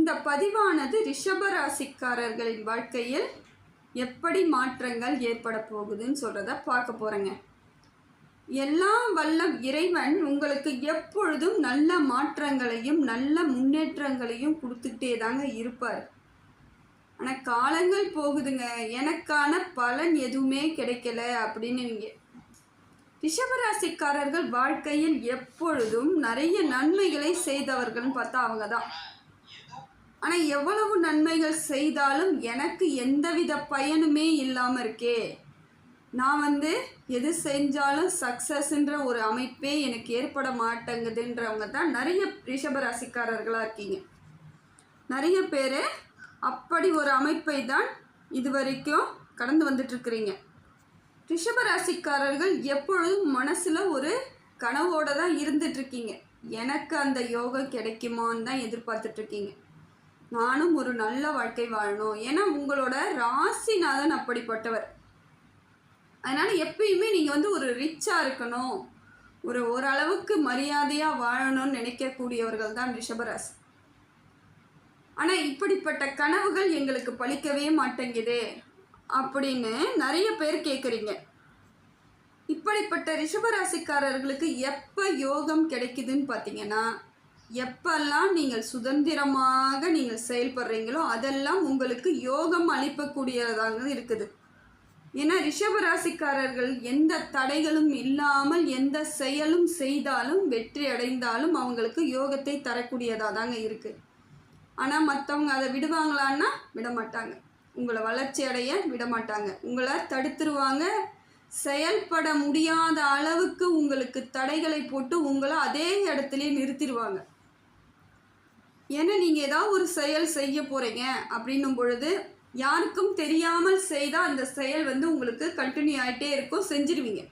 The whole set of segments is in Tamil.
இந்த பதிவானது ரிஷபராசிக்காரர்களின் வாழ்க்கையில் எப்படி மாற்றங்கள் ஏற்பட போகுதுன்னு சொல்கிறத பார்க்க போகிறேங்க. எல்லாம் வல்ல இறைவன் உங்களுக்கு எப்பொழுதும் நல்ல மாற்றங்களையும் நல்ல முன்னேற்றங்களையும் கொடுத்துக்கிட்டே தாங்க இருப்பார். ஆனால் காலங்கள் போகுதுங்க, எனக்கான பலன் எதுவுமே கிடைக்கல அப்படின்னு நீங்கள் ரிஷபராசிக்காரர்கள் வாழ்க்கையில் எப்பொழுதும் நிறைய நன்மைகளை செய்தவர்கள்னு பார்த்தா அவங்க தான். ஆனால் எவ்வளவு நன்மைகள் செய்தாலும் எனக்கு எந்தவித பயனுமே இல்லாமல் இருக்கே, நான் எது செஞ்சாலும் சக்ஸஸ்ன்ற ஒரு அமைப்பே எனக்கு ஏற்பட மாட்டேங்குதுன்றவங்க தான் நிறைய ரிஷபராசிக்காரர்களாக இருக்கீங்க. நிறைய பேர் அப்படி ஒரு அமைப்பை தான் இது வரைக்கும் கடந்து வந்துட்டுருக்குறீங்க. ரிஷபராசிக்காரர்கள் எப்பொழுதும் மனசில் ஒரு கனவோடு தான் இருந்துகிட்ருக்கீங்க. எனக்கு அந்த யோகம் கிடைக்குமான்னு தான் எதிர்பார்த்துட்ருக்கீங்க. நானும் ஒரு நல்ல வாழ்க்கை வாழணும், ஏன்னா உங்களோட ராசிநாதன் அப்படிப்பட்டவர். அதனால் எப்பயுமே நீங்கள் ஒரு ரிச்சாக இருக்கணும், ஓரளவுக்கு மரியாதையாக வாழணும்னு நினைக்கக்கூடியவர்கள் தான் ரிஷபராசி. ஆனால் இப்படிப்பட்ட கனவுகள் எங்களுக்கு பலிக்கவே மாட்டேங்குது அப்படின்னு நிறைய பேர் கேட்குறீங்க. இப்படிப்பட்ட ரிஷபராசிக்காரர்களுக்கு எப்போ யோகம் கிடைக்குதுன்னு பார்த்தீங்கன்னா, எப்பெல்லாம் நீங்கள் சுதந்திரமாக நீங்கள் செயல்படுறீங்களோ அதெல்லாம் உங்களுக்கு யோகம் அளிக்கக்கூடியதாக இருக்குது. ஏன்னா ரிஷபராசிக்காரர்கள் எந்த தடைகளும் இல்லாமல் எந்த செயலும் செய்தாலும் வெற்றி அடைந்தாலும் அவங்களுக்கு யோகத்தை தரக்கூடியதாக தாங்க இருக்குது. ஆனால் மற்றவங்க அதை விடுவாங்களான்னா விட மாட்டாங்க, உங்களை வளர்ச்சி அடைய விட மாட்டாங்க, உங்களை தடுத்துருவாங்க. செயல்பட முடியாத அளவுக்கு உங்களுக்கு தடைகளை போட்டு உங்களை அதே இடத்துலையே நிறுத்திடுவாங்க. ஏன்னா நீங்கள் ஏதாவது ஒரு செயல் செய்ய போகிறீங்க அப்படின்னும் பொழுது யாருக்கும் தெரியாமல் செய்தால் அந்த செயல் உங்களுக்கு கண்டினியூ ஆகிட்டே இருக்கும், செஞ்சிடுவீங்க.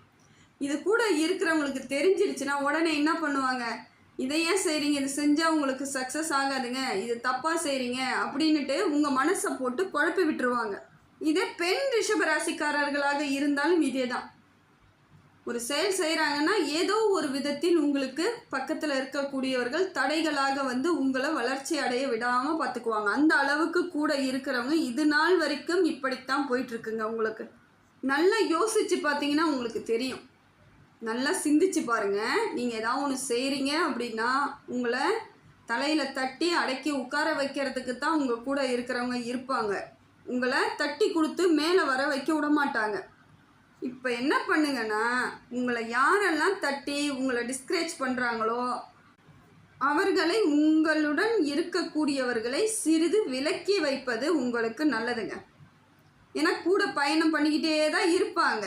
இது கூட இருக்கிறவங்களுக்கு தெரிஞ்சிருச்சுன்னா உடனே என்ன பண்ணுவாங்க, இதை ஏன் செய்கிறீங்க, இது செஞ்சால் உங்களுக்கு சக்ஸஸ் ஆகாதுங்க, இது தப்பாக செய்கிறீங்க அப்படின்ட்டு உங்கள் மனசை போட்டு குழப்பி விட்டுருவாங்க. இதே பெண் ரிஷபராசிக்காரர்களாக இருந்தாலும் இதே தான். ஒரு செயல் செய்கிறாங்கன்னா ஏதோ ஒரு விதத்தில் உங்களுக்கு பக்கத்தில் இருக்கக்கூடியவர்கள் தடைகளாக உங்களை வளர்ச்சி அடைய விடாமல் பார்த்துக்குவாங்க. அந்த அளவுக்கு கூட இருக்கிறவங்க இது நாள் வரைக்கும் இப்படித்தான் போயிட்டுருக்குங்க. உங்களுக்கு நல்லா யோசித்து பார்த்தீங்கன்னா உங்களுக்கு தெரியும். நல்லா சிந்திச்சு பாருங்கள். நீங்கள் ஏதாவது ஒன்று செய்கிறீங்க அப்படின்னா உங்களை தலையில் தட்டி அடக்கி உட்கார வைக்கிறதுக்கு தான் உங்கள் கூட இருக்கிறவங்க இருப்பாங்க. உங்களை தட்டி கொடுத்து மேலே வர வைக்க விட மாட்டாங்க. இப்போ என்ன பண்ணுங்கன்னா, உங்களை யாரெல்லாம் தட்டி உங்களை டிஸ்கரேஜ் பண்ணுறாங்களோ அவர்களை, உங்களுடன் இருக்கக்கூடியவர்களை சிறிது விலக்கி வைப்பது உங்களுக்கு நல்லதுங்க. ஏன்னா கூட பயணம் பண்ணிக்கிட்டே தான் இருப்பாங்க,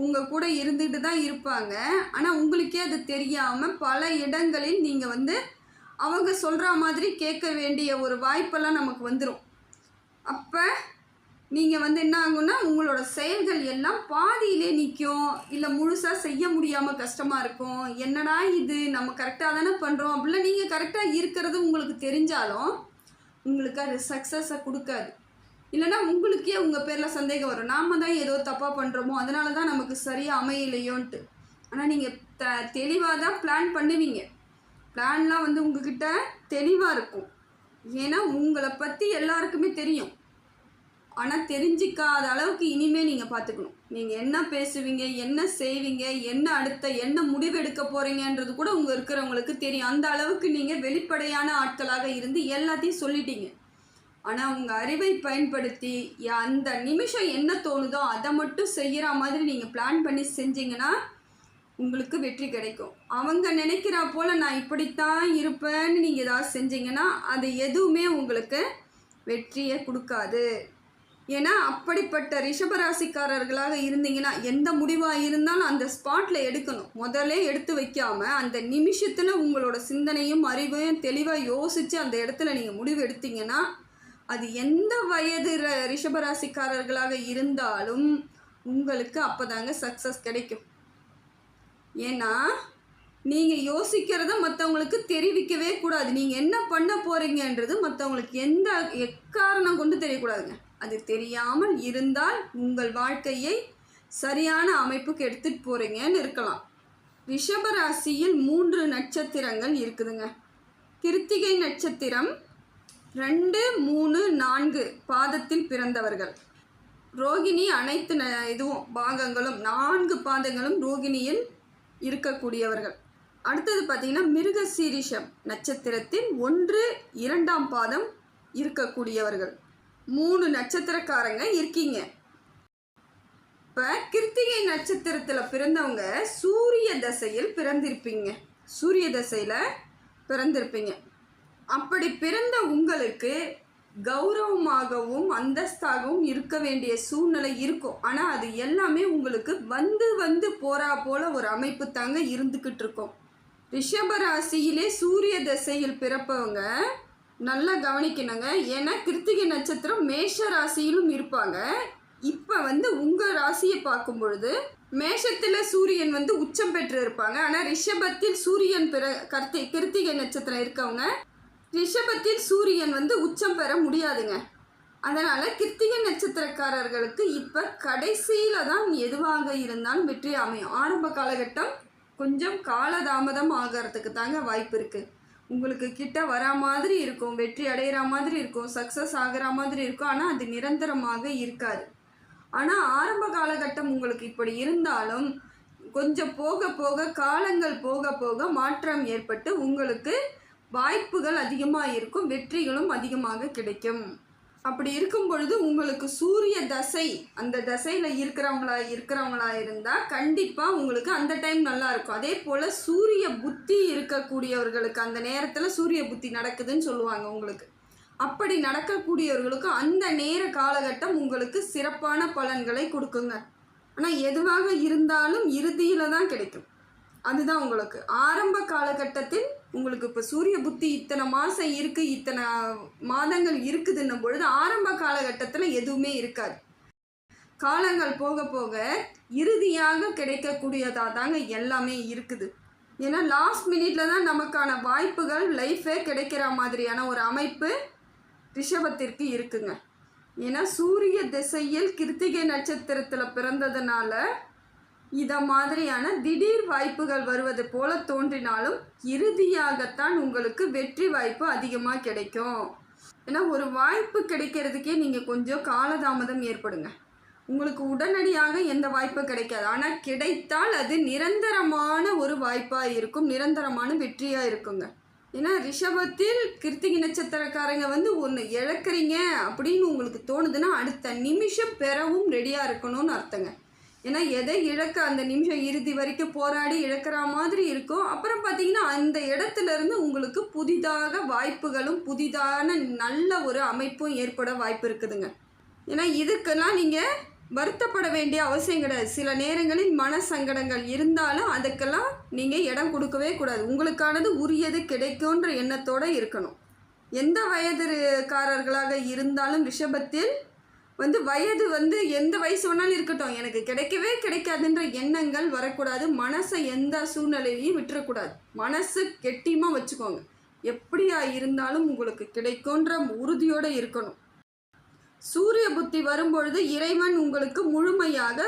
உங்கள் கூட இருந்துகிட்டு தான் இருப்பாங்க. ஆனால் உங்களுக்கே அது தெரியாமல் பல இடங்களில் நீங்கள் அவங்க சொல்கிற மாதிரி கேட்க வேண்டிய ஒரு வாய்ப்பெல்லாம் நமக்கு வந்துடும். அப்போ நீங்கள் என்ன ஆகும்னா, உங்களோட செயல்கள் எல்லாம் பாதியிலே நிற்கும், இல்லை முழுசாக செய்ய முடியாமல் கஷ்டமாக இருக்கும். என்னடா இது, நம்ம கரெக்டாக தானே பண்ணுறோம் அப்படிலாம் நீங்கள் கரெக்டாக இருக்கிறது உங்களுக்கு தெரிஞ்சாலும் உங்களுக்கு அது சக்ஸஸை கொடுக்காது. இல்லைனா உங்களுக்கே உங்கள் பேரில் சந்தேகம் வரும், நாம் தான் ஏதோ தப்பாக பண்ணுறோமோ அதனால தான் நமக்கு சரியாக அமையலையோன்ட்டு. ஆனால் நீங்கள் தெளிவாக தான் பிளான் பண்ணுவீங்க. பிளான்லாம் உங்ககிட்ட தெளிவாக இருக்கும். ஏன்னா உங்களை பற்றி எல்லாருக்குமே தெரியும். ஆனால் தெரிஞ்சிக்காத அளவுக்கு இனிமேல் நீங்கள் பார்த்துக்கணும். நீங்கள் என்ன பேசுவீங்க, என்ன செய்வீங்க, என்ன முடிவு எடுக்க போகிறீங்கன்றது கூட இருக்கிறவங்களுக்கு தெரியும். அந்த அளவுக்கு நீங்கள் வெளிப்படையான ஆட்களாக இருந்து எல்லாத்தையும் சொல்லிட்டீங்க. ஆனால் உங்கள் அறிவை பயன்படுத்தி அந்த நிமிஷம் என்ன தோணுதோ அதை மட்டும் செய்கிற மாதிரி நீங்கள் பிளான் பண்ணி செஞ்சீங்கன்னா உங்களுக்கு வெற்றி கிடைக்கும். அவங்க நினைக்கிறா போல் நான் இப்படித்தான் இருப்பேன்னு நீங்கள் ஏதாவது செஞ்சீங்கன்னா அது எதுவுமே உங்களுக்கு வெற்றியை கொடுக்காது. ஏன்னா அப்படிப்பட்ட ரிஷபராசிக்காரர்களாக இருந்தீங்கன்னா எந்த முடிவாக இருந்தாலும் அந்த ஸ்பாட்டில் எடுக்கணும். முதல்ல எடுத்து வைக்காமல் அந்த நிமிஷத்தில் உங்களோட சிந்தனையும் அறிவையும் தெளிவாக யோசித்து அந்த இடத்துல நீங்கள் முடிவு எடுத்தீங்கன்னா அது எந்த வயது ரிஷபராசிக்காரர்களாக இருந்தாலும் உங்களுக்கு அப்போ தாங்க சக்ஸஸ் கிடைக்கும். ஏன்னா நீங்கள் யோசிக்கிறத மற்றவங்களுக்கு தெரிவிக்கவே கூடாது. நீங்கள் என்ன பண்ண போகிறீங்கன்றது மற்றவங்களுக்கு எந்த எக்காரணம் கொண்டு தெரியக்கூடாதுங்க. அது தெரியாமல் இருந்தால் உங்கள் வாழ்க்கையை சரியான அமைப்புக்கு எடுத்துகிட்டு போகிறீங்கன்னு இருக்கலாம். ரிஷபராசியில் 3 நட்சத்திரங்கள் இருக்குதுங்க. கிருத்திகை நட்சத்திரம், 2, 3, 4 பாதத்தில் பிறந்தவர்கள். ரோகிணி அனைத்து இதுவும் பாகங்களும் 4 பாதங்களும் ரோகிணியில் இருக்கக்கூடியவர்கள். அடுத்தது பார்த்தீங்கன்னா மிருகசீரிஷம் நட்சத்திரத்தில் 1, 2ஆம் பாதம் இருக்கக்கூடியவர்கள். 3 நட்சத்திரக்காரங்க இருக்கீங்க. இப்போ கிருத்திகை நட்சத்திரத்தில் பிறந்தவங்க சூரிய தசையில் பிறந்திருப்பீங்க. சூரிய தசையில் பிறந்திருப்பீங்க. அப்படி பிறந்த உங்களுக்கு கௌரவமாகவும் அந்தஸ்தாகவும் இருக்க வேண்டிய சூழ்நிலை இருக்கும். ஆனால் அது எல்லாமே உங்களுக்கு வந்து வந்து போறா போல ஒரு அமைப்பு தாங்க இருந்துக்கிட்டு இருக்கும். ரிஷபராசியிலே சூரிய தசையில் பிறப்பவங்க நல்லா கவனிக்கணுங்க. ஏன்னா கிருத்திகை நட்சத்திரம் மேஷ ராசியிலும் இருப்பாங்க. இப்போ உங்கள் ராசியை பார்க்கும் பொழுது மேஷத்தில் சூரியன் உச்சம் பெற்று இருப்பாங்க. ஆனால் ரிஷபத்தில் சூரியன் கிருத்திகை நட்சத்திரம் இருக்கவங்க ரிஷபத்தில் சூரியன் உச்சம் பெற முடியாதுங்க. அதனால் கிருத்திகை நட்சத்திரக்காரர்களுக்கு இப்போ கடைசியில் தான் எதுவாக இருந்தாலும் வெற்றி அமையும். ஆரம்ப காலகட்டம் கொஞ்சம் காலதாமதம் ஆகிறதுக்கு தாங்க வாய்ப்பு இருக்குது. உங்களுக்கு கிட்ட வரா மாதிரி இருக்கும், வெற்றி அடைகிற மாதிரி இருக்கும், சக்ஸஸ் ஆகிற மாதிரி இருக்கும். ஆனால் அது நிரந்தரமாக இருக்காது. ஆனால் ஆரம்ப காலகட்டம் உங்களுக்கு இப்படி இருந்தாலும் கொஞ்சம் போக போக காலங்கள் போக போக மாற்றம் ஏற்பட்டு உங்களுக்கு வாய்ப்புகள் அதிகமாக இருக்கும், வெற்றிகளும் அதிகமாக கிடைக்கும். அப்படி இருக்கும் பொழுது உங்களுக்கு சூரிய தசை அந்த தசையில் இருக்கிறவங்களா இருந்தால் கண்டிப்பாக உங்களுக்கு அந்த டைம் நல்லா இருக்கும். அதே போல் சூரிய புத்தி இருக்கக்கூடியவர்களுக்கு அந்த நேரத்தில் சூரிய புத்தி நடக்குதுன்னு சொல்லுவாங்க. உங்களுக்கு அப்படி நடக்கக்கூடியவர்களுக்கு அந்த நேர காலகட்டம் உங்களுக்கு சிறப்பான பலன்களை கொடுக்குங்க. ஆனால் எதுவாக இருந்தாலும் இறுதியில் தான் கிடைக்கும். அதுதான் உங்களுக்கு ஆரம்ப காலகட்டத்தில் உங்களுக்கு இப்போ சூரிய புத்தி இத்தனை மாதம் இருக்குது, இத்தனை மாதங்கள் இருக்குதுன்னும் பொழுது ஆரம்ப காலகட்டத்தில் எதுவுமே இருக்காது. காலங்கள் போக போக இறுதியாக கிடைக்கக்கூடியதாக தாங்க எல்லாமே இருக்குது. ஏன்னா லாஸ்ட் மினிட்ல தான் நமக்கான வாய்ப்புகள் லைஃபே கிடைக்கிற மாதிரியான ஒரு அமைப்பு ரிஷபத்திற்கு இருக்குங்க. ஏன்னா சூரிய திசையில் கிருத்திகை நட்சத்திரத்தில் பிறந்ததுனால இதை மாதிரியான திடீர் வாய்ப்புகள் வருவது போல தோன்றினாலும் இறுதியாகத்தான் உங்களுக்கு வெற்றி வாய்ப்பு அதிகமாக கிடைக்கும். ஏன்னா ஒரு வாய்ப்பு கிடைக்கிறதுக்கே நீங்கள் கொஞ்சம் காலதாமதம் ஏற்படுங்க. உங்களுக்கு உடனடியாக எந்த வாய்ப்பும் கிடைக்காது. ஆனால் கிடைத்தால் அது நிரந்தரமான ஒரு வாய்ப்பாக இருக்கும், நிரந்தரமான வெற்றியாக இருக்குங்க. ஏன்னா ரிஷபத்தில் கிருத்திகை நட்சத்திரக்காரங்க ஒன்று இழக்கிறீங்க அப்படின்னு உங்களுக்கு தோணுதுன்னா அடுத்த நிமிஷம் பெறவும் ரெடியாக இருக்கணும்னு அர்த்தங்க. ஏன்னா எதை இழக்க அந்த நிமிஷம் இறுதி வரைக்கும் போராடி இழக்கிற மாதிரி இருக்கும். அப்புறம் பார்த்தீங்கன்னா அந்த இடத்துலேருந்து உங்களுக்கு புதிதாக வாய்ப்புகளும் புதிதான நல்ல ஒரு அமைப்பும் ஏற்பட வாய்ப்பு இருக்குதுங்க. ஏன்னா இதுக்கெல்லாம் நீங்கள் வருத்தப்பட வேண்டிய அவசியம் கிடையாது. சில நேரங்களில் மன சங்கடங்கள் இருந்தாலும் அதுக்கெல்லாம் நீங்கள் இடம் கொடுக்கவே கூடாது. உங்களுக்கானது உரியது கிடைக்கும்ன்ற எண்ணத்தோடு இருக்கணும். எந்த வயதுக்காரர்களாக இருந்தாலும் ரிஷபத்தில் வயது எந்த வயசு வேணாலும் இருக்கட்டும், எனக்கு கிடைக்கவே கிடைக்காதுன்ற எண்ணங்கள் வரக்கூடாது. மனசை எந்த சூழ்நிலையிலையும் விட்டுறக்கூடாது. மனசு கெட்டியமாக வச்சுக்கோங்க. எப்படியா இருந்தாலும் உங்களுக்கு கிடைக்கும்ன்ற உறுதியோடு இருக்கணும். சூரிய புத்தி வரும்பொழுது இறைவன் உங்களுக்கு முழுமையாக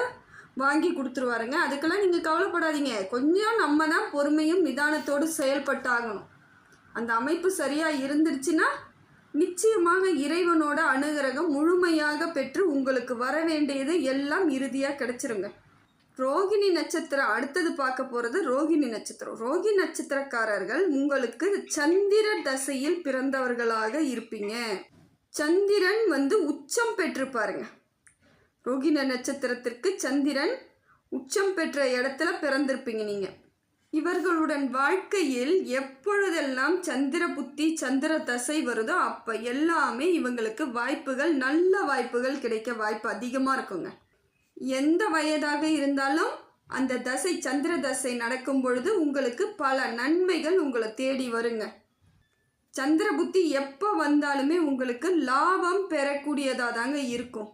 வாங்கி கொடுத்துருவாருங்க. அதுக்கெல்லாம் நீங்கள் கவலைப்படாதீங்க. கொஞ்சம் நம்ம தான் பொறுமையும் நிதானத்தோடு செயல்பட்டாகணும். அந்த அமைப்பு சரியாக இருந்துருச்சுன்னா நிச்சயமாக இறைவனோட அனுகிரகம் முழுமையாக பெற்று உங்களுக்கு வர வேண்டியது எல்லாம் இறுதியாக கிடைச்சிருங்க. ரோகிணி நட்சத்திரம் அடுத்தது பார்க்க போகிறது ரோகிணி நட்சத்திரம். ரோகிணி நட்சத்திரக்காரர்கள் உங்களுக்கு சந்திர தசையில் பிறந்தவர்களாக இருப்பீங்க. சந்திரன் உச்சம் பெற்றிருப்பாருங்க. ரோகிணி நட்சத்திரத்திற்கு சந்திரன் உச்சம் பெற்ற இடத்துல பிறந்திருப்பீங்க நீங்கள். இவர்களுடன் வாழ்க்கையில் எப்பொழுதெல்லாம் சந்திர புத்தி சந்திர தசை வருதோ அப்போ எல்லாமே இவங்களுக்கு வாய்ப்புகள் நல்ல வாய்ப்புகள் கிடைக்க வாய்ப்பு அதிகமாக இருக்குங்க. எந்த வயதாக இருந்தாலும் அந்த தசை சந்திர தசை நடக்கும் பொழுது உங்களுக்கு பல நன்மைகள் உங்களை தேடி வருங்க. சந்திர புத்தி எப்போ வந்தாலுமே உங்களுக்கு லாபம் பெறக்கூடியதாக தாங்க இருக்கும்.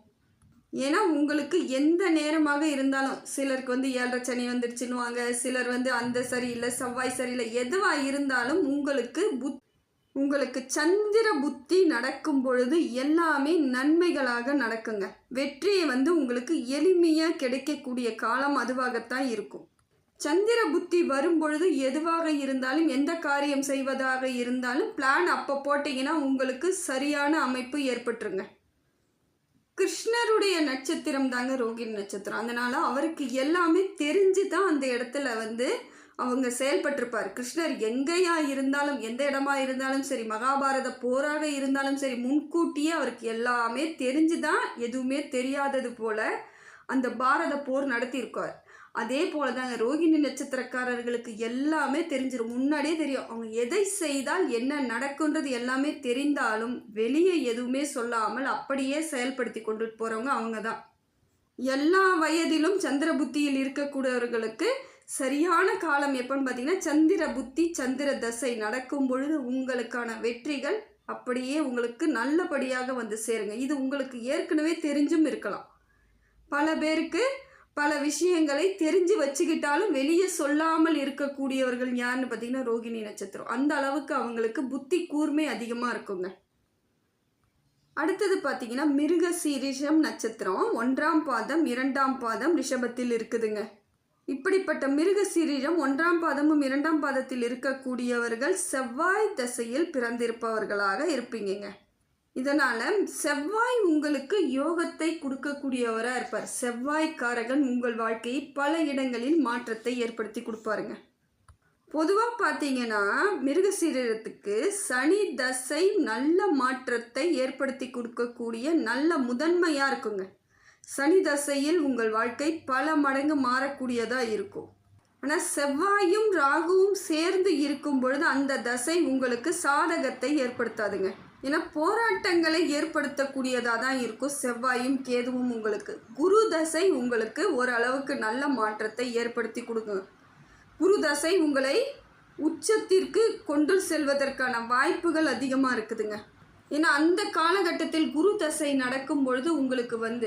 ஏன்னா உங்களுக்கு எந்த நேரமாக இருந்தாலும் சிலருக்கு 7.5 சனி வந்துடுச்சுன்னுவாங்க, சிலர் அந்த சரியில்லை செவ்வாய் சரியில்லை, எதுவாக இருந்தாலும் உங்களுக்கு சந்திர புத்தி நடக்கும் பொழுது எல்லாமே நன்மைகளாக நடக்குங்க. வெற்றியை உங்களுக்கு எளிமையாக கிடைக்கக்கூடிய காலம் அதுவாகத்தான் இருக்கும். சந்திர புத்தி வரும்பொழுது எதுவாக இருந்தாலும், எந்த காரியம் செய்வதாக இருந்தாலும் பிளான் அப்போ போட்டிங்கன்னா உங்களுக்கு சரியான அமைப்பு ஏற்பட்டுருங்க. கிருஷ்ணருடைய நட்சத்திரம் தாங்க ரோகிணி நட்சத்திரம். அதனால் அவருக்கு எல்லாமே தெரிஞ்சு தான் அந்த இடத்துல அவங்க செயல்பட்டிருப்பார். கிருஷ்ணர் எங்கேயா இருந்தாலும், எந்த இடமா இருந்தாலும் சரி, மகாபாரத போராக இருந்தாலும் சரி, முன்கூட்டியே அவருக்கு எல்லாமே தெரிஞ்சு தான், எதுவுமே தெரியாதது போல அந்த பாரத போர் நடத்தியிருக்கார். அதே போல தாங்க ரோகிணி நட்சத்திரக்காரர்களுக்கு எல்லாமே தெரிஞ்சிடும். முன்னாடியே தெரியும். அவங்க எதை செய்தால் என்ன நடக்குன்றது எல்லாமே தெரிந்தாலும் வெளியே எதுவுமே சொல்லாமல் அப்படியே செயல்படுத்தி கொண்டுட்டு போகிறவங்க அவங்க தான். எல்லா வயதிலும் சந்திர புத்தியில் இருக்கக்கூடியவர்களுக்கு சரியான காலம் எப்போன்னு பார்த்தீங்கன்னா, சந்திர புத்தி சந்திர தசை நடக்கும் பொழுது உங்களுக்கான வெற்றிகள் அப்படியே உங்களுக்கு நல்லபடியாக வந்து சேருங்க. இது உங்களுக்கு ஏற்கனவே தெரிஞ்சும் இருக்கலாம். பல பேருக்கு பல விஷயங்களை தெரிஞ்சு வச்சுக்கிட்டாலும் வெளியே சொல்லாமல் இருக்கக்கூடியவர்கள் யாருன்னு பார்த்தீங்கன்னா ரோகிணி நட்சத்திரம். அந்த அளவுக்கு அவங்களுக்கு புத்தி கூர்மை அதிகமாக இருக்குங்க. அடுத்தது பார்த்தீங்கன்னா மிருகசீரிஷம் நட்சத்திரம் 1ஆம் பாதம் 2ஆம் பாதம் ரிஷபத்தில் இருக்குதுங்க. இப்படிப்பட்ட மிருகசீரிஷம் 1ஆம் பாதமும் 2ஆம் பாதத்தில் இருக்கக்கூடியவர்கள் செவ்வாய் தசையில் பிறந்திருப்பவர்களாக இருப்பீங்க. இதனால் செவ்வாய் உங்களுக்கு யோகத்தை கொடுக்கக்கூடியவராக இருப்பார். செவ்வாய்க்காரகன் உங்கள் வாழ்க்கையை பல இடங்களில் மாற்றத்தை ஏற்படுத்தி கொடுப்பாருங்க. பொதுவாக பார்த்தீங்கன்னா மிருகசீரத்துக்கு சனி தசை நல்ல மாற்றத்தை ஏற்படுத்தி கொடுக்கக்கூடிய நல்ல முதன்மையாக இருக்குங்க. சனி தசையில் உங்கள் வாழ்க்கை பல மடங்கு மாறக்கூடியதாக இருக்கும். ஆனால் செவ்வாயும் ராகுவும் சேர்ந்து இருக்கும் பொழுது அந்த தசை உங்களுக்கு சாதகத்தை ஏற்படுத்தாதுங்க. ஏன்னா போராட்டங்களை ஏற்படுத்தக்கூடியதாக தான் இருக்கும் செவ்வாயும் கேதுவும் உங்களுக்கு. குரு தசை உங்களுக்கு ஓரளவுக்கு நல்ல மாற்றத்தை ஏற்படுத்தி கொடுங்க. குரு தசை உங்களை உச்சத்திற்கு கொண்டு செல்வதற்கான வாய்ப்புகள் அதிகமாக இருக்குதுங்க. ஏன்னா அந்த காலகட்டத்தில் குரு தசை நடக்கும் பொழுது உங்களுக்கு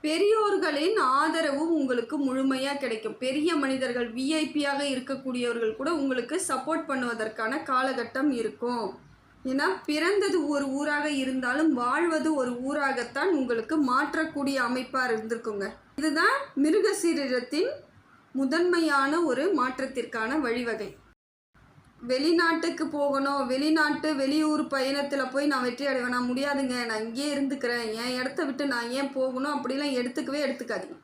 பெரியோர்களின் ஆதரவும் உங்களுக்கு முழுமையாக கிடைக்கும். பெரிய மனிதர்கள் விஐபியாக இருக்கக்கூடியவர்கள் கூட உங்களுக்கு சப்போர்ட் பண்ணுவதற்கான காலகட்டம் இருக்கும். ஏன்னா பிறந்தது ஒரு ஊராக இருந்தாலும் வாழ்வது ஒரு ஊராகத்தான் உங்களுக்கு மாற்றக்கூடிய அமைப்பாக இருந்திருக்குங்க. இதுதான் மிருகசீரிஷத்தின் முதன்மையான ஒரு மாற்றத்திற்கான வழிவகை. வெளிநாட்டுக்கு போகணும், வெளியூர் பயணத்தில் போய் நான் வெற்றி அடைவேன், நான் முடியாதுங்க, நான் இங்கேயே இருந்துக்கிறேன், என் இடத்த விட்டு நான் ஏன் போகணும் அப்படிலாம் எடுத்துக்காதீங்க.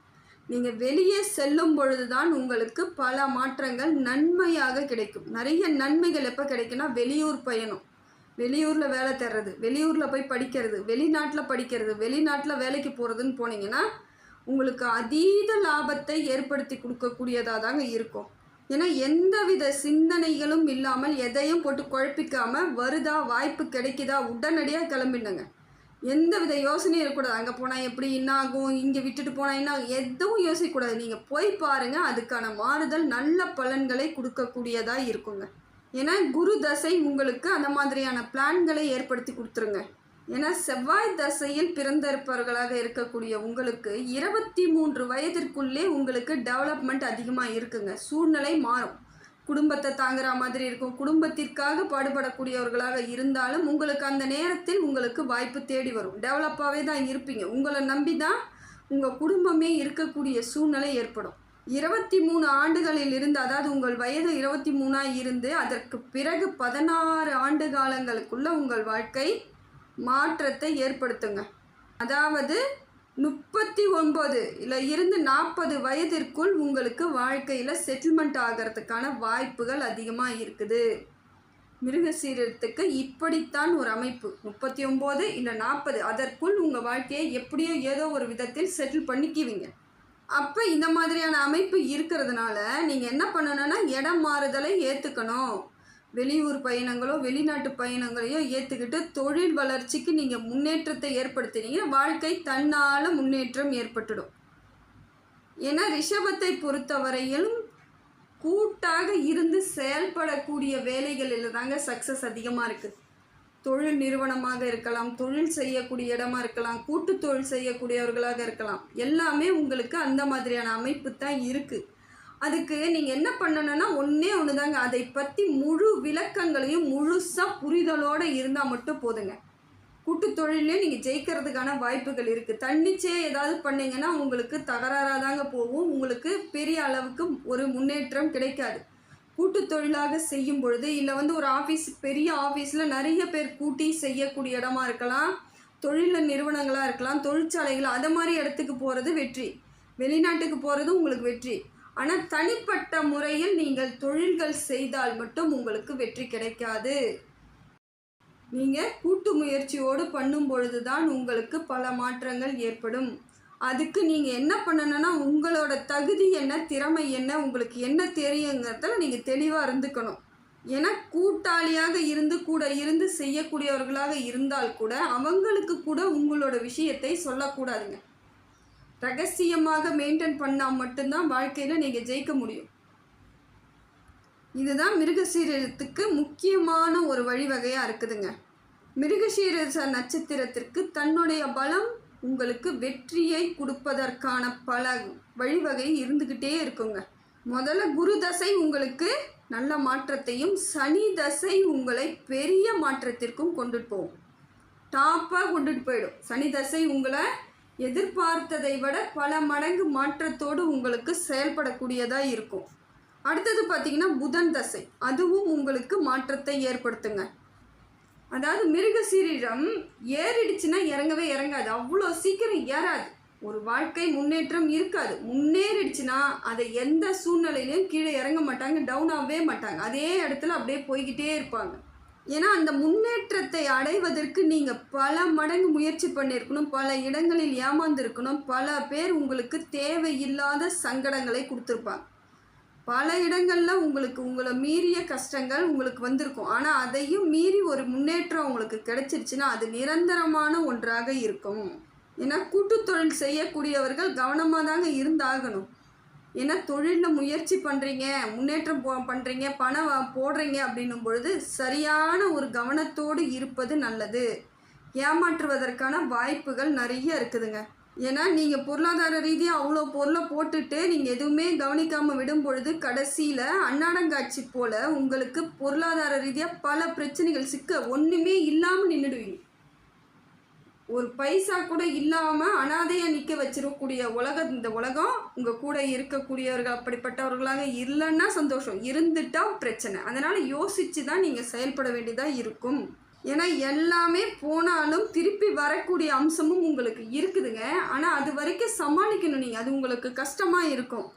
நீங்கள் வெளியே செல்லும் பொழுது தான் உங்களுக்கு பல மாற்றங்கள் நன்மையாக கிடைக்கும். நிறைய நன்மைகள் எப்போ கிடைக்குன்னா வெளியூர் பயணம், வெளியூரில் வேலை தேடுறது, வெளியூரில் போய் படிக்கிறது, வெளிநாட்டில் படிக்கிறது, வெளிநாட்டில் வேலைக்கு போகிறதுன்னு போனீங்கன்னா உங்களுக்கு அதீத லாபத்தை ஏற்படுத்தி கொடுக்கக்கூடியதாக தாங்க இருக்கும். ஏன்னா எந்தவித சிந்தனைகளும் இல்லாமல் எதையும் போட்டு குழப்பிக்காமல் வருதா வாய்ப்பு கிடைக்குதா உடனடியாக கிளம்பிடுங்க. எந்தவித யோசனையும் இருக்கக்கூடாது. அங்கே போனால் எப்படி என்ன ஆகும், இங்கே விட்டுட்டு போனால் என்ன ஆகும், எதுவும் யோசிக்கக்கூடாது. நீங்கள் போய் பாருங்கள், அதுக்கான மாறுதல் நல்ல பலன்களை கொடுக்கக்கூடியதாக இருக்குங்க. ஏன்னா குரு தசை உங்களுக்கு அந்த மாதிரியான பிளான்களை ஏற்படுத்தி கொடுத்துருங்க. ஏன்னா செவ்வாய் தசையில் பிறந்திருப்பவர்களாக இருக்கக்கூடிய உங்களுக்கு 23 வயதிற்குள்ளே உங்களுக்கு டெவலப்மெண்ட் அதிகமாக இருக்குங்க. சூழ்நிலை மாறும், குடும்பத்தை தாங்குற மாதிரி இருக்கும். குடும்பத்திற்காக பாடுபடக்கூடியவர்களாக இருந்தாலும் உங்களுக்கு அந்த நேரத்தில் உங்களுக்கு வாய்ப்பு தேடி வரும். டெவலப்பாகவே தான் இருப்பீங்க. உங்களை நம்பி தான் உங்கள் குடும்பமே இருக்கக்கூடிய சூழ்நிலை ஏற்படும். 23 ஆண்டுகளில் இருந்து, அதாவது உங்கள் வயது 23ஆக இருந்து அதற்கு பிறகு 16 ஆண்டு காலங்களுக்குள்ள உங்கள் வாழ்க்கை மாற்றத்தை ஏற்படுத்துங்க. அதாவது 39 இல்லை இருந்து 40 வயதிற்குள் உங்களுக்கு வாழ்க்கையில் செட்டில்மெண்ட் ஆகிறதுக்கான வாய்ப்புகள் அதிகமாக இருக்குது. மிருகசீரத்துக்கு இப்படித்தான் ஒரு அமைப்பு. 39 இல்லை 40 அதற்குள் உங்கள் வாழ்க்கையை எப்படியோ ஏதோ ஒரு விதத்தில் செட்டில் பண்ணிக்குவீங்க. அப்போ இந்த மாதிரியான அமைப்பு இருக்கிறதுனால நீங்கள் என்ன பண்ணணும்னா இடம் மாறுதலை ஏற்றுக்கணும். வெளியூர் பயணங்களோ வெளிநாட்டு பயணங்களையோ ஏற்றுக்கிட்டு தொழில் வளர்ச்சிக்கு நீங்கள் முன்னேற்றத்தை ஏற்படுத்தினீங்க, வாழ்க்கை தன்னால் முன்னேற்றம் ஏற்பட்டுடும். ஏன்னா ரிஷபத்தை பொறுத்தவரையிலும் கூட்டாக இருந்து செயல்படக்கூடிய வேலைகளில் தாங்க சக்ஸஸ் அதிகமாக இருக்குது. தொழில் நிறுவனமாக இருக்கலாம், தொழில் செய்யக்கூடிய இடமா இருக்கலாம், கூட்டு தொழில் செய்யக்கூடியவர்களாக இருக்கலாம், எல்லாமே உங்களுக்கு அந்த மாதிரியான அமைப்பு தான் இருக்குது. அதுக்கு நீங்கள் என்ன பண்ணணும்னா ஒன்று தாங்க, அதை பற்றி முழு விளக்கங்களையும் முழுசாக புரிதலோடு இருந்தால் மட்டும் போதுங்க. கூட்டு தொழிலே நீங்கள் ஜெயிக்கிறதுக்கான வாய்ப்புகள் இருக்குது. தன்னிச்சே ஏதாவது பண்ணிங்கன்னா உங்களுக்கு தகராறாக தாங்க போகும். உங்களுக்கு பெரிய அளவுக்கு ஒரு முன்னேற்றம் கிடைக்காது. கூட்டு தொழிலாக செய்யும் பொழுது இல்லை ஒரு ஆஃபீஸ், பெரிய ஆஃபீஸில் நிறைய பேர் கூட்டி செய்யக்கூடிய இடமா இருக்கலாம், தொழில் நிறுவனங்களாக இருக்கலாம், தொழிற்சாலைகள், அதை மாதிரி இடத்துக்கு போகிறது வெற்றி. வெளிநாட்டுக்கு போகிறது உங்களுக்கு வெற்றி. ஆனால் தனிப்பட்ட முறையில் நீங்கள் தொழில்கள் செய்தால் மட்டும் உங்களுக்கு வெற்றி கிடைக்காது. நீங்கள் கூட்டு முயற்சியோடு பண்ணும் பொழுது தான் உங்களுக்கு பல மாற்றங்கள் ஏற்படும். அதுக்கு நீங்கள் என்ன பண்ணணும்னா, உங்களோட தகுதி என்ன, திறமை என்ன, உங்களுக்கு என்ன தெரியுங்கிறதுல நீங்கள் தெளிவாக இருந்துக்கணும். ஏன்னா கூட்டாளியாக இருந்து கூட இருந்து செய்யக்கூடியவர்களாக இருந்தால் கூட அவங்களுக்கு கூட உங்களோட விஷயத்தை சொல்லக்கூடாதுங்க. ரகசியமாக மெயின்டைன் பண்ணால் மட்டும்தான் வாழ்க்கையில் நீங்கள் ஜெயிக்க முடியும். இதுதான் மிருகசீரத்துக்கு முக்கியமான ஒரு வழிவகையாக இருக்குதுங்க. மிருகசீரச நட்சத்திரத்திற்கு தன்னுடைய பலம் உங்களுக்கு வெற்றியை கொடுப்பதற்கான பல வழிவகை இருந்துக்கிட்டே இருக்குங்க. முதல்ல குரு தசை உங்களுக்கு நல்ல மாற்றத்தையும், சனி தசை உங்களை பெரிய மாற்றத்திற்கும் கொண்டுட்டு போகும், டாப்பாக கொண்டுட்டு போயிடும். சனி தசை உங்களை எதிர்பார்த்ததை விட பல மடங்கு மாற்றத்தோடு உங்களுக்கு செயல்படக்கூடியதாக இருக்கும். அடுத்தது பார்த்திங்கன்னா புதன் தசை, அதுவும் உங்களுக்கு மாற்றத்தை ஏற்படுத்துங்க. அதாவது மிருகசீரிடம் ஏறிடுச்சுன்னா இறங்கவே இறங்காது, அவ்வளோ சீக்கிரம் ஏறாது. ஒரு வாழ்க்கை முன்னேற்றம் இருக்காது. முன்னேறிடுச்சுன்னா அதை எந்த சூழ்நிலையிலையும் கீழே இறங்க மாட்டாங்க, டவுன் ஆகவே மாட்டாங்க, அதே இடத்துல அப்படியே போய்கிட்டே இருப்பாங்க. ஏன்னா அந்த முன்னேற்றத்தை அடைவதற்கு நீங்கள் பல மடங்கு முயற்சி பண்ணியிருக்கணும், பல இடங்களில் ஏமாந்துருக்கணும், பல பேர் உங்களுக்கு தேவையில்லாத சங்கடங்களை கொடுத்துருப்பாங்க, பல இடங்களில் உங்களுக்கு உங்களை மீறிய கஷ்டங்கள் உங்களுக்கு வந்திருக்கும். ஆனால் அதையும் மீறி ஒரு முன்னேற்றம் உங்களுக்கு கிடைச்சிருச்சுன்னா அது நிரந்தரமான ஒன்றாக இருக்கும். ஏன்னா கூட்டு தொழில் செய்யக்கூடியவர்கள் கவனமாக தாங்க இருந்தாகணும். ஏன்னா தொழிலில் முயற்சி பண்ணுறீங்க, முன்னேற்றம் பண்ணுறீங்க, பணம் போடுறீங்க அப்படின்னும் பொழுது சரியான ஒரு கவனத்தோடு இருப்பது நல்லது. ஏமாற்றுவதற்கான வாய்ப்புகள் நிறைய இருக்குதுங்க. ஏன்னா நீங்கள் பொருளாதார ரீதியாக அவ்வளோ பொருளை போட்டுட்டு நீங்கள் எதுவுமே கவனிக்காமல் விடும் பொழுது கடைசியில் அன்னாடங்காட்சி போல் உங்களுக்கு பொருளாதார ரீதியாக பல பிரச்சனைகள் சிக்க ஒன்றுமே இல்லாமல் நின்றுடுவீங்க. ஒரு பைசா கூட இல்லாமல் அனாதையாக நிற்க வச்சிடக்கூடிய இந்த உலகம் உங்கள் கூட இருக்கக்கூடியவர்கள் அப்படிப்பட்டவர்களாக இல்லைன்னா சந்தோஷம், இருந்துட்டால் பிரச்சனை. அதனால் யோசித்து தான் நீங்கள் செயல்பட வேண்டியதாக இருக்கும். ஏன்னா எல்லாமே போனாலும் திருப்பி வரக்கூடிய அம்சமும் உங்களுக்கு இருக்குதுங்க. ஆனால் அது வரைக்கும் சமாளிக்கணும் நீங்கள், அது உங்களுக்கு கஷ்டமாக இருக்கும்.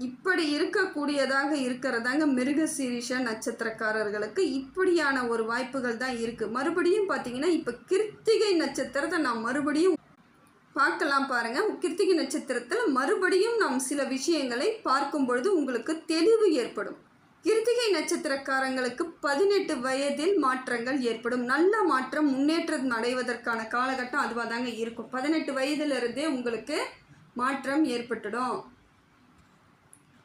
இப்படி இருக்கக்கூடியதாக இருக்கிறதாங்க மிருகசீரிஷ நட்சத்திரக்காரர்களுக்கு இப்படியான ஒரு வாய்ப்புகள் தான் இருக்குது. மறுபடியும் பார்த்தீங்கன்னா இப்போ கிருத்திகை நட்சத்திரத்தை நாம் மறுபடியும் பார்க்கலாம் பாருங்கள். கிருத்திகை நட்சத்திரத்தில் மறுபடியும் நாம் சில விஷயங்களை பார்க்கும் பொழுது உங்களுக்கு தெளிவு ஏற்படும். கிருத்திகை நட்சத்திரக்காரங்களுக்கு 18 வயதில் மாற்றங்கள் ஏற்படும். நல்ல மாற்றம், முன்னேற்றம் அடைவதற்கான காலகட்டம் அதுவாக தாங்க இருக்கும். 18 வயதிலிருந்தே உங்களுக்கு மாற்றம் ஏற்பட்டுடும்.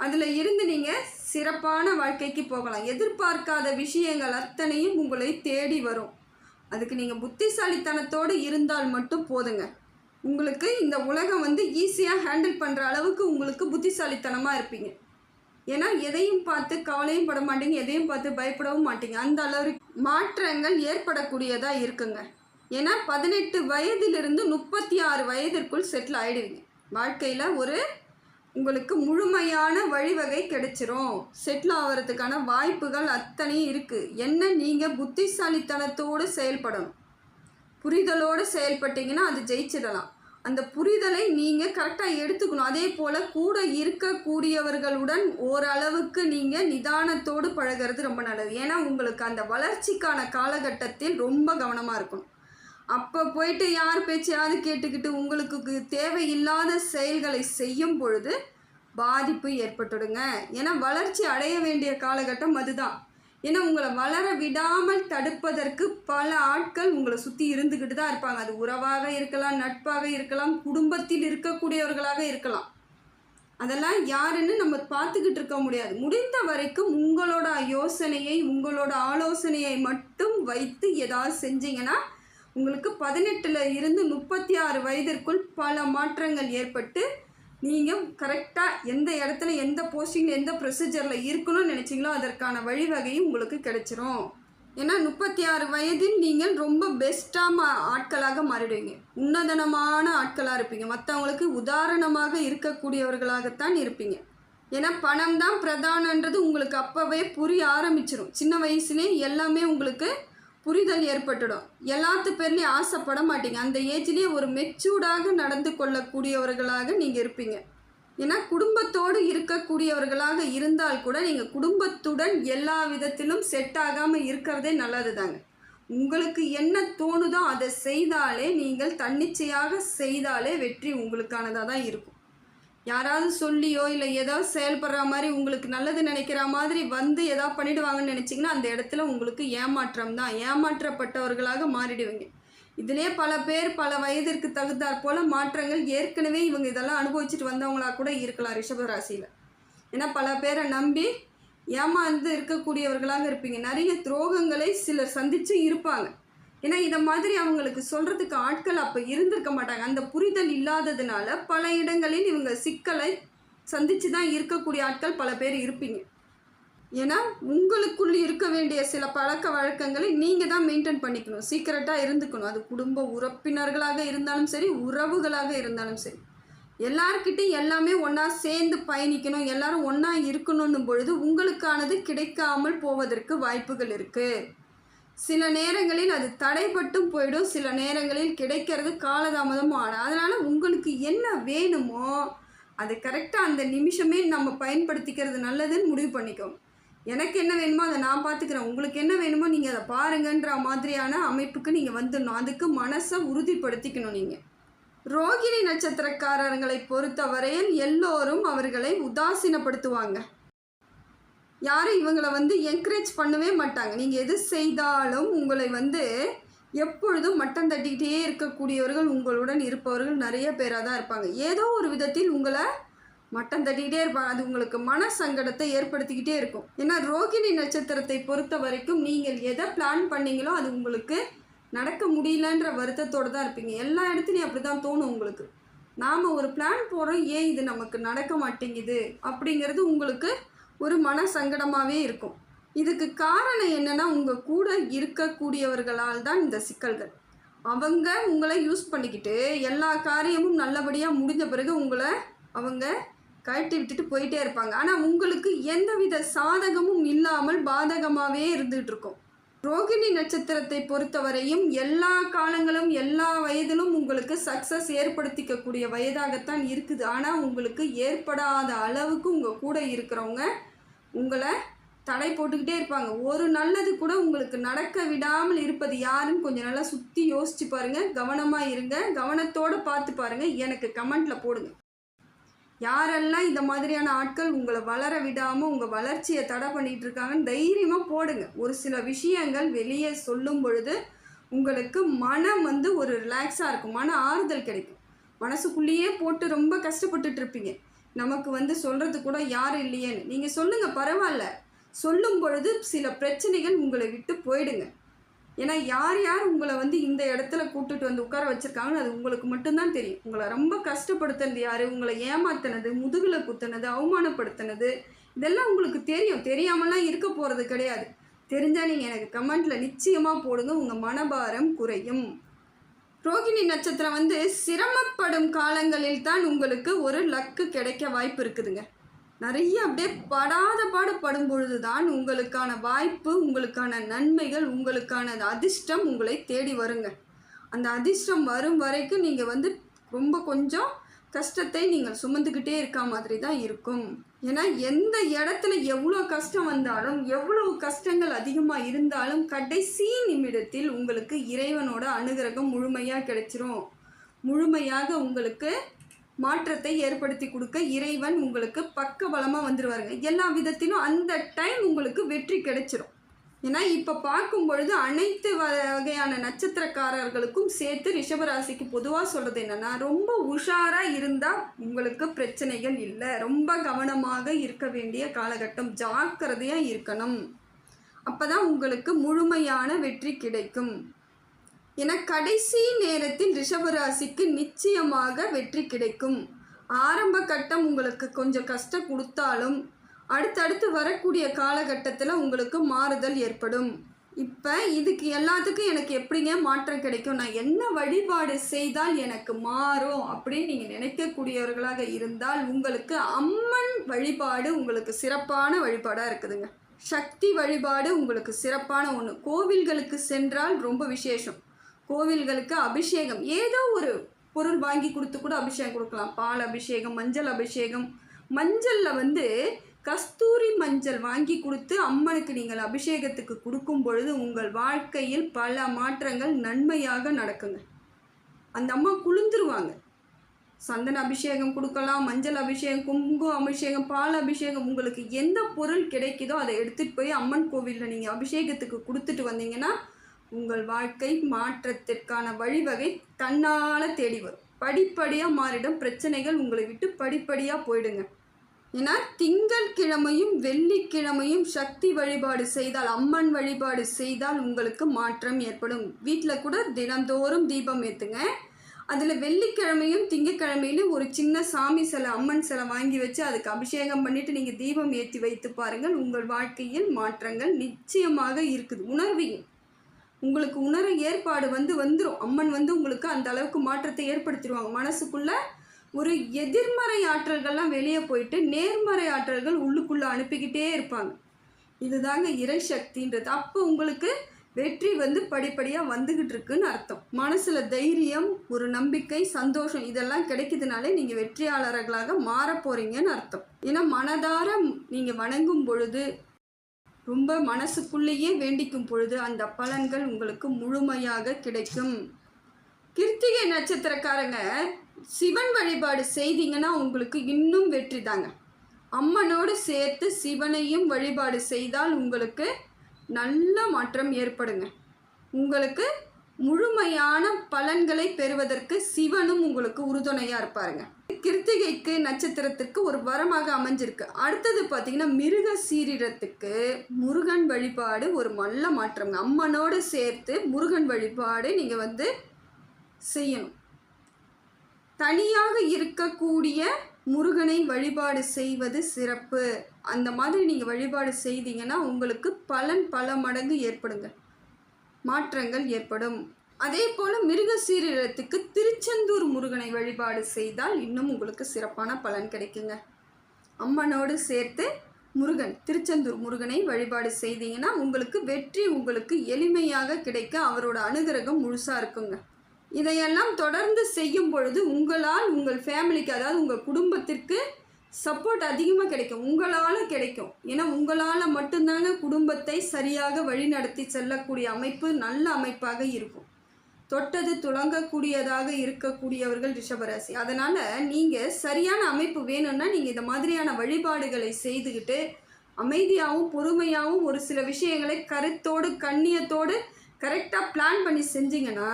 அதில் இருந்து நீங்கள் சிறப்பான வாழ்க்கைக்கு போகலாம். எதிர்பார்க்காத விஷயங்கள் அத்தனையும் உங்களை தேடி வரும். அதுக்கு நீங்கள் புத்திசாலித்தனத்தோடு இருந்தால் மட்டும் போதுங்க. உங்களுக்கு இந்த உலகம் ஈஸியாக ஹேண்டில் பண்ணுற அளவுக்கு உங்களுக்கு புத்திசாலித்தனமாக இருப்பீங்க. ஏன்னா எதையும் பார்த்து கவலையும் பட மாட்டீங்க, எதையும் பார்த்து பயப்படவும் மாட்டீங்க. அந்த அளவுக்கு மாற்றங்கள் ஏற்படக்கூடியதாக இருக்குங்க. ஏன்னா 18 வயதிலிருந்து 36 வயதிற்குள் செட்டில் ஆகிடுவீங்க. வாழ்க்கையில் ஒரு உங்களுக்கு முழுமையான வழிவகை கிடைச்சிரும். செட்டில் ஆகிறதுக்கான வாய்ப்புகள் அத்தனையும் இருக்குது. என்ன நீங்கள் புத்திசாலித்தனத்தோடு செயல்படணும், புரிதலோடு செயல்பட்டீங்கன்னா அது ஜெயிச்சிடலாம். அந்த புரிதலை நீங்கள் கரெக்டாக எடுத்துக்கணும். அதே போல் கூட இருக்கக்கூடியவர்களுடன் ஓரளவுக்கு நீங்கள் நிதானத்தோடு பழகிறது ரொம்ப நல்லது. ஏன்னா உங்களுக்கு அந்த வளர்ச்சிக்கான காலகட்டத்தில் ரொம்ப கவனமாக இருக்கணும். அப்போ போயிட்டு யார் பேச்சையாவது கேட்டுக்கிட்டு உங்களுக்கு தேவையில்லாத செயல்களை செய்யும் பொழுது பாதிப்பு ஏற்பட்டுடுங்க. ஏன்னா வளர்ச்சி அடைய வேண்டிய காலகட்டம் அதுதான். ஏன்னா உங்களை வளர விடாமல் தடுப்பதற்கு பல ஆட்கள் உங்களை சுற்றி இருந்துக்கிட்டு தான் இருப்பாங்க. அது உறவாக இருக்கலாம், நட்பாக இருக்கலாம், குடும்பத்தில் இருக்கக்கூடியவர்களாக இருக்கலாம். அதெல்லாம் யாருன்னு நம்ம பார்த்துக்கிட்டு இருக்க முடியாது. முடிந்த வரைக்கும் உங்களோட யோசனையை, உங்களோட ஆலோசனையை மட்டும் வைத்து ஏதாவது செஞ்சீங்கன்னா உங்களுக்கு 18 இருந்து 36 வயதிற்குள் பல மாற்றங்கள் ஏற்பட்டு நீங்கள் கரெக்டாக எந்த இடத்துல எந்த போஸ்டிங்கில் எந்த ப்ரொசீஜரில் இருக்கணும்னு நினச்சிங்களோ அதற்கான வழிவகையும் உங்களுக்கு கிடைச்சிரும். ஏன்னா 36 வயதில் நீங்கள் ரொம்ப பெஸ்ட்டாக ஆட்களாக மாறிடுவீங்க. உன்னதனமான ஆட்களாக இருப்பீங்க. மற்றவங்களுக்கு உதாரணமாக இருக்கக்கூடியவர்களாகத்தான் இருப்பீங்க. ஏன்னா பணம் தான் பிரதானன்றது உங்களுக்கு அப்போவே புரிய ஆரம்பிச்சிடும். சின்ன வயசுலேயே எல்லாமே உங்களுக்கு புரிதல் ஏற்பட்டுடும். எல்லாத்து பேர்லேயும் ஆசைப்பட மாட்டீங்க. அந்த ஏஜ்லேயே ஒரு மெச்சூர்டாக நடந்து கொள்ளக்கூடியவர்களாக நீங்கள் இருப்பீங்க. ஏன்னா குடும்பத்தோடு இருக்கக்கூடியவர்களாக இருந்தால் கூட நீங்கள் குடும்பத்துடன் எல்லா விதத்திலும் செட் ஆகாமல் இருக்கிறதே நல்லது தாங்க. உங்களுக்கு என்ன தோணுதோ அதை செய்தாலே, நீங்கள் தன்னிச்சையாக செய்தாலே வெற்றி உங்களுக்கானதாக தான் இருக்கும். யாராவது சொல்லியோ இல்லை ஏதாவது செயல்படுற மாதிரி உங்களுக்கு நல்லது நினைக்கிற மாதிரி வந்து ஏதாவது பண்ணிடுவாங்கன்னு நினச்சிங்கன்னா அந்த இடத்துல உங்களுக்கு ஏமாற்றம் தான். ஏமாற்றப்பட்டவர்களாக மாறிடுவீங்க. இதிலே பல பேர் பல வயதிற்கு தகுந்தாற் போல் மாற்றங்கள் ஏற்கனவே இவங்க இதெல்லாம் அனுபவிச்சுட்டு வந்தவங்களா கூட இருக்கலாம் ரிஷப ராசியில். ஏன்னா பல பேரை நம்பி ஏமாந்து இருக்கக்கூடியவர்களாக இருப்பீங்க. நிறைய துரோகங்களை சிலர் சந்தித்து இருப்பாங்க. ஏன்னா இதை மாதிரி அவங்களுக்கு சொல்கிறதுக்கு ஆட்கள் அப்போ இருந்திருக்க மாட்டாங்க. அந்த புரிதல் இல்லாததுனால பல இடங்களில் இவங்க சிக்கலை சந்தித்து தான் இருக்கக்கூடிய ஆட்கள் பல பேர் இருப்பீங்க. ஏன்னா உங்களுக்குள் இருக்க வேண்டிய சில பழக்க வழக்கங்களை நீங்கள் தான் மெயின்டைன் பண்ணிக்கணும். சீக்கிரட்டாக இருந்துக்கணும். அது குடும்ப உறுப்பினர்களாக இருந்தாலும் சரி, உறவுகளாக இருந்தாலும் சரி, எல்லார்கிட்டையும் எல்லாமே ஒன்றா சேர்ந்து பயணிக்கணும். எல்லாரும் ஒன்றா இருக்கணும்னும் பொழுது உங்களுக்கானது கிடைக்காமல் போவதற்கு வாய்ப்புகள் இருக்குது. சில நேரங்களில் அது தடைப்பட்டும் போயிடும். சில நேரங்களில் கிடைக்கிறது காலதாமதமும் ஆகும். அதனால் உங்களுக்கு என்ன வேணுமோ அது கரெக்டாக அந்த நிமிஷமே நம்ம பயன்படுத்திக்கிறது நல்லதுன்னு முடிவு பண்ணிக்கோங்க. எனக்கு என்ன வேணுமோ அதை நான் பார்த்துக்கிறேன், உங்களுக்கு என்ன வேணுமோ நீங்கள் அதை பாருங்கன்ற மாதிரியான அமைப்புக்கு நீங்கள் வந்துடணும். அதுக்கு மனசை உறுதிப்படுத்திக்கணும். நீங்கள் ரோகிணி நட்சத்திரக்காரர்களை பொறுத்தவரையில் எல்லோரும் அவர்களை உதாசீனப்படுத்துவாங்க. யாரும் இவங்களை என்கரேஜ் பண்ணவே மாட்டாங்க. நீங்கள் எது செய்தாலும் உங்களை எப்பொழுதும் மட்டம் தட்டிக்கிட்டே இருக்கக்கூடியவர்கள் உங்களுடன் இருப்பவர்கள் நிறைய பேராக தான் இருப்பாங்க. ஏதோ ஒரு விதத்தில் உங்களை மட்டம் தட்டிக்கிட்டே இருப்பாங்க. அது உங்களுக்கு மன சங்கடத்தை ஏற்படுத்திக்கிட்டே இருக்கும். ஏன்னா ரோகிணி நட்சத்திரத்தை பொறுத்த வரைக்கும் நீங்கள் எதை பிளான் பண்ணீங்களோ அது உங்களுக்கு நடக்க முடியலன்ற வருத்தத்தோடு தான் இருப்பீங்க. எல்லா இடத்துலையும் அப்படி தான் தோணும் உங்களுக்கு. நாம் ஒரு பிளான் போடுறோம், ஏன் இது நமக்கு நடக்க மாட்டேங்குது அப்படிங்கிறது உங்களுக்கு ஒரு மன சங்கடமாகவே இருக்கும். இதுக்கு காரணம் என்னென்னா உங்கள் கூட இருக்கக்கூடியவர்களால் தான் இந்த சிக்கல்கள். அவங்க உங்களை யூஸ் பண்ணிக்கிட்டு எல்லா காரியமும் நல்லபடியாக முடிஞ்ச பிறகு உங்களை அவங்க கழட்டி விட்டுட்டு போயிட்டே இருப்பாங்க. ஆனால் உங்களுக்கு எந்தவித சாதகமும் இல்லாமல் பாதகமாகவே இருந்துகிட்டு இருக்கும். ரோகிணி நட்சத்திரத்தை பொறுத்தவரையும் எல்லா காலங்களும் எல்லா வயதிலும் உங்களுக்கு சக்ஸஸ் ஏற்படுத்திக்கக்கூடிய வயதாகத்தான் இருக்குது. ஆனால் உங்களுக்கு ஏற்படாத அளவுக்கு உங்கள் கூட இருக்கிறவங்க உங்களை தடை போட்டுக்கிட்டே இருப்பாங்க. ஒரு நல்லது கூட உங்களுக்கு நடக்க விடாமல் இருப்பது யாருன்னு கொஞ்சம் நல்லா சுற்றி யோசிச்சு பாருங்கள். கவனமாக இருங்க, கவனத்தோடு பார்த்து பாருங்கள். எனக்கு கமெண்டில் போடுங்க. யாரெல்லாம் இந்த மாதிரியான ஆட்கள் உங்களை வளர விடாமல் உங்கள் வளர்ச்சியை தடை பண்ணிகிட்டு இருக்காங்கன்னு தைரியமாக போடுங்க. ஒரு சில விஷயங்கள் வெளியே சொல்லும் பொழுது உங்களுக்கு மனம் ஒரு ரிலாக்ஸாக இருக்கும், மன ஆறுதல் கிடைக்கும். மனசுக்குள்ளேயே போட்டு ரொம்ப கஷ்டப்பட்டுட்டு இருப்பீங்க. நமக்கு சொல்கிறது கூட யாரும் இல்லையேன்னு நீங்கள் சொல்லுங்கள், பரவாயில்ல. சொல்லும் பொழுது சில பிரச்சனைகள் உங்களை விட்டு போயிடுங்க. ஏன்னா யார் யார் உங்களை இந்த இடத்துல கூப்பிட்டுட்டு உட்கார வச்சுருக்காங்கன்னு அது உங்களுக்கு மட்டும்தான் தெரியும். உங்களை ரொம்ப கஷ்டப்படுத்துனது யார், உங்களை ஏமாத்தினது, முதுகில் குத்துனது, அவமானப்படுத்தினது, இதெல்லாம் உங்களுக்கு தெரியும். தெரியாமலாம் இருக்க போகிறது கிடையாது. தெரிஞ்சால் நீங்கள் எனக்கு கமெண்ட்டில் நிச்சயமாக போடுங்க. உங்கள் மனபாரம் குறையும். ரோகிணி நட்சத்திரம் சிரமப்படும் காலங்களில் தான் உங்களுக்கு ஒரு லக்கு கிடைக்க வாய்ப்பு இருக்குதுங்க. நிறைய அப்படியே படாத பாடுபடும் பொழுது தான் உங்களுக்கான வாய்ப்பு, உங்களுக்கான நன்மைகள், உங்களுக்கான அதிர்ஷ்டம் உங்களை தேடி வருங்க. அந்த அதிர்ஷ்டம் வரும் வரைக்கும் நீங்கள் ரொம்ப கொஞ்சம் கஷ்டத்தை நீங்கள் சுமந்துக்கிட்டே இருக்க மாதிரி தான் இருக்கும். ஏன்னா எந்த இடத்துல எவ்வளோ கஷ்டம் வந்தாலும், எவ்வளவு கஷ்டங்கள் அதிகமாக இருந்தாலும் கடைசி நிமிடத்தில் உங்களுக்கு இறைவனோட அனுகிரகம் முழுமையாக கிடைச்சிரும். முழுமையாக உங்களுக்கு மாற்றத்தை ஏற்படுத்தி கொடுக்க இறைவன் உங்களுக்கு பக்கபலமாக வந்துடுவாருங்க. எல்லா விதத்திலும் அந்த டைம் உங்களுக்கு வெற்றி கிடைச்சிரும். ஏன்னா இப்போ பார்க்கும் பொழுது அனைத்து வகையான நட்சத்திரக்காரர்களுக்கும் சேர்த்து ரிஷபராசிக்கு பொதுவாக சொல்கிறது என்னென்னா, ரொம்ப உஷாராக இருந்தால் உங்களுக்கு பிரச்சனைகள் இல்லை. ரொம்ப கவனமாக இருக்க வேண்டிய காலகட்டம், ஜாக்கிரதையாக இருக்கணும். அப்போ தான் உங்களுக்கு முழுமையான வெற்றி கிடைக்கும். ஏன்னா கடைசி நேரத்தில் ரிஷபராசிக்கு நிச்சயமாக வெற்றி கிடைக்கும். ஆரம்ப கட்டம் உங்களுக்கு கொஞ்சம் கஷ்டம் கொடுத்தாலும் அடுத்தடுத்து வரக்கூடிய காலகட்டத்தில் உங்களுக்கு மாறுதல் ஏற்படும். இப்போ இதுக்கு எல்லாத்துக்கும் எனக்கு எப்படிங்க மாற்றம் கிடைக்கும், நான் என்ன வழிபாடு செய்தால் எனக்கு மாறும் அப்படின்னு நீங்கள் நினைக்கக்கூடியவர்களாக இருந்தால் உங்களுக்கு அம்மன் வழிபாடு உங்களுக்கு சிறப்பான வழிபாடாக இருக்குதுங்க. சக்தி வழிபாடு உங்களுக்கு சிறப்பான ஒன்று. கோவில்களுக்கு சென்றால் ரொம்ப விசேஷம். கோவில்களுக்கு அபிஷேகம் ஏதோ ஒரு பொருள் வாங்கி கொடுத்து கூட அபிஷேகம் கொடுக்கலாம். பால் அபிஷேகம், மஞ்சள் அபிஷேகம். மஞ்சளில் கஸ்தூரி மஞ்சள் வாங்கி கொடுத்து அம்மனுக்கு நீங்கள் அபிஷேகத்துக்கு கொடுக்கும் பொழுது உங்கள் வாழ்க்கையில் பல மாற்றங்கள் நன்மையாக நடக்குங்க. அந்த அம்மா குளிர்ந்துருவாங்க. சந்தன அபிஷேகம் கொடுக்கலாம், மஞ்சள் அபிஷேகம், குங்குமம் அபிஷேகம், பால் அபிஷேகம். உங்களுக்கு எந்த பொருள் கிடைக்குதோ அதை எடுத்துகிட்டு போய் அம்மன் கோவிலில் நீங்கள் அபிஷேகத்துக்கு கொடுத்துட்டு வந்தீங்கன்னா உங்கள் வாழ்க்கை மாற்றத்திற்கான வழிவகை தன்னால் தேடி வரும். படிப்படியாக மாறிடும். பிரச்சனைகள் உங்களை விட்டு படிப்படியாக போயிடுங்க. ஏன்னா திங்கட்கிழமையும் வெள்ளிக்கிழமையும் சக்தி வழிபாடு செய்தால், அம்மன் வழிபாடு செய்தால் உங்களுக்கு மாற்றம் ஏற்படும். வீட்டில் கூட தினந்தோறும் தீபம் ஏற்றுங்க. அதில் வெள்ளிக்கிழமையும் திங்கக்கிழமையிலும் ஒரு சின்ன சாமி சிலை, அம்மன் சிலை வாங்கி வச்சு அதுக்கு அபிஷேகம் பண்ணிவிட்டு நீங்கள் தீபம் ஏற்றி வைத்து பாருங்கள். உங்கள் வாழ்க்கையில் மாற்றங்கள் நிச்சயமாக இருக்குது. உணர்வீங்க. உங்களுக்கு உணர ஏற்பாடு வந்துடும். அம்மன் உங்களுக்கு அந்த அளவுக்கு மாற்றத்தை ஏற்படுத்திடுவாங்க. மனசுக்குள்ளே ஒரு எதிர்மறை ஆற்றல்கள்லாம் வெளியே போயிட்டு நேர்மறை ஆற்றல்கள் உள்ளுக்குள்ளே அனுப்பிக்கிட்டே இருப்பாங்க. இதுதாங்க இறை சக்தின்றது. அப்போ உங்களுக்கு வெற்றி படிப்படியாக வந்துக்கிட்டு இருக்குன்னு அர்த்தம். மனசில் தைரியம், ஒரு நம்பிக்கை, சந்தோஷம் இதெல்லாம் கிடைக்குதுனாலே நீங்கள் வெற்றியாளர்களாக மாறப்போகிறீங்கன்னு அர்த்தம். ஏன்னா மனதார நீங்கள் வணங்கும் பொழுது, ரொம்ப மனசுக்குள்ளேயே வேண்டிக்கும் பொழுது அந்த பலன்கள் உங்களுக்கு முழுமையாக கிடைக்கும். கிருத்திகை நட்சத்திரக்காரங்க சிவன் வழிபாடு செய்தீங்கன்னா உங்களுக்கு இன்னும் வெற்றி தாங்க. அம்மனோடு சேர்த்து சிவனையும் வழிபாடு செய்தால் உங்களுக்கு நல்ல மாற்றம் ஏற்படுங்க. உங்களுக்கு முழுமையான பலன்களை பெறுவதற்கு சிவனும் உங்களுக்கு உறுதுணையாக இருப்பாருங்க. கிருத்திகைக்கு நட்சத்திரத்திற்கு ஒரு வரமாக அமைஞ்சிருக்கு. அடுத்தது பார்த்தீங்கன்னா மிருக சீரிடத்துக்கு முருகன் வழிபாடு ஒரு நல்ல மாற்றங்க. அம்மனோடு சேர்த்து முருகன் வழிபாடு நீங்கள் செய்யணும். தனியாக இருக்கக்கூடிய முருகனை வழிபாடு செய்வது சிறப்பு. அந்த மாதிரி நீங்கள் வழிபாடு செய்தீங்கன்னா உங்களுக்கு பலன் பல மடங்கு ஏற்படுங்க, மாற்றங்கள் ஏற்படும். அதே போல் மிருக சீரிடத்துக்கு திருச்செந்தூர் முருகனை வழிபாடு செய்தால் இன்னும் உங்களுக்கு சிறப்பான பலன் கிடைக்குங்க. அம்மனோடு சேர்த்து முருகன், திருச்செந்தூர் முருகனை வழிபாடு செய்தீங்கன்னா உங்களுக்கு வெற்றி உங்களுக்கு எளிமையாக கிடைக்க அவரோட அனுகிரகம் முழுசாக இருக்குங்க. இதையெல்லாம் தொடர்ந்து செய்யும் பொழுது உங்களால் உங்கள் ஃபேமிலிக்கு, அதாவது உங்கள் குடும்பத்திற்கு சப்போர்ட் அதிகமாக கிடைக்கும். உங்களால் கிடைக்கும். ஏன்னா உங்களால் மட்டும்தாங்க குடும்பத்தை சரியாக வழிநடத்தி செல்லக்கூடிய அமைப்பு நல்ல அமைப்பாக இருக்கும். தொட்டது துளங்கக்கூடியதாக இருக்கக்கூடியவர்கள் ரிஷபராசி. அதனால் நீங்கள் சரியான அமைப்பு வேணும்னா நீங்கள் இந்த மாதிரியான வழிபாடுகளை செய்துக்கிட்டு அமைதியாகவும் பொறுமையாகவும் ஒரு சில விஷயங்களை கருத்தோடு கண்ணியத்தோடு கரெக்டாக பிளான் பண்ணி செஞ்சிங்கன்னா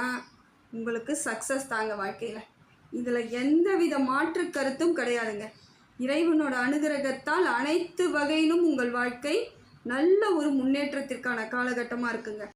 உங்களுக்கு சக்ஸஸ் தாங்க வாழ்க்கையில். இதில் எந்தவித மாற்று கருத்தும் கிடையாதுங்க. இறைவனோட அனுகிரகத்தால் அனைத்து வகையிலும் உங்கள் வாழ்க்கை நல்ல ஒரு முன்னேற்றத்திற்கான காலகட்டமாக இருக்குங்க.